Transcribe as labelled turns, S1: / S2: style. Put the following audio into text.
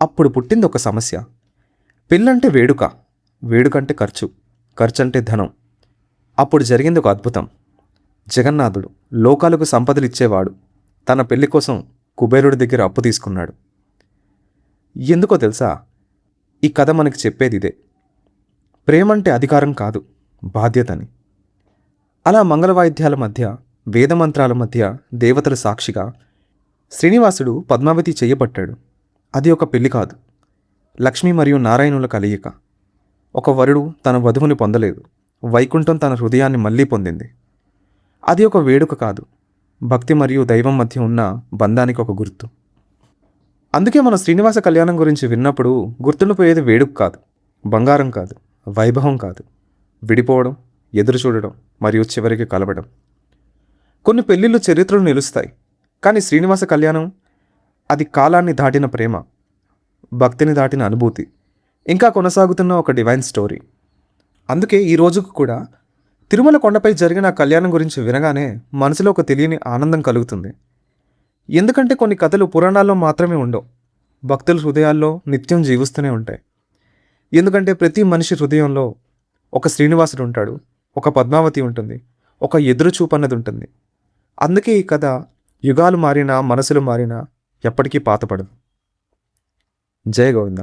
S1: అప్పుడు పుట్టింది ఒక సమస్య. పెళ్ళంటే వేడుక, వేడుకంటే ఖర్చు, ఖర్చంటే ధనం. అప్పుడు జరిగింది ఒక అద్భుతం. జగన్నాథుడు లోకాలకు సంపదలిచ్చేవాడు తన పెళ్లి కోసం కుబేరుడి దగ్గర అప్పు తీసుకున్నాడు. ఎందుకో తెలుసా? ఈ కథ మనకి చెప్పేది ఇదే. ప్రేమంటే అధికారం కాదు, బాధ్యతని. అలా మంగళవాయిద్యాల మధ్య, వేదమంత్రాల మధ్య, దేవతల సాక్షిగా శ్రీనివాసుడు పద్మావతి చెయ్యబట్టాడు. అది ఒక పెళ్లి కాదు, లక్ష్మి మరియు నారాయణుల కలయిక. ఒక వరుడు తన వధువుని పొందలేదు, వైకుంఠం తన హృదయాన్ని మళ్ళీ పొందింది. అది ఒక వేడుక కాదు, భక్తి మరియు దైవం మధ్య ఉన్న బంధానికి ఒక గుర్తు. అందుకే మన శ్రీనివాస కళ్యాణం గురించి విన్నప్పుడు గుర్తుండిపోయేది వేడుక కాదు, బంగారం కాదు, వైభవం కాదు, విడిపోవడం, ఎదురు చూడడం మరియు చివరికి కలవడం. కొన్ని పెళ్ళిళ్ళు చరిత్రలు నిలుస్తాయి, కానీ శ్రీనివాస కళ్యాణం అది కాలాన్ని దాటిన ప్రేమ, భక్తిని దాటిన అనుభూతి, ఇంకా కొనసాగుతున్న ఒక డివైన్ స్టోరీ. అందుకే ఈ రోజుకు కూడా తిరుమల కొండపై జరిగిన ఆ కళ్యాణం గురించి వినగానే మనసులో ఒక తెలియని ఆనందం కలుగుతుంది. ఎందుకంటే కొన్ని కథలు పురాణాల్లో మాత్రమే ఉండవు, భక్తుల హృదయాల్లో నిత్యం జీవిస్తూనే ఉంటాయి. ఎందుకంటే ప్రతి మనిషి హృదయంలో ఒక శ్రీనివాసుడు ఉంటాడు, ఒక పద్మావతి ఉంటుంది, ఒక ఎదురుచూపు అన్నది ఉంటుంది. అందుకే ఈ కథ యుగాలు మారినా, మనసులు మారినా ఎప్పటికీ పాతపడదు. జయ గోవింద.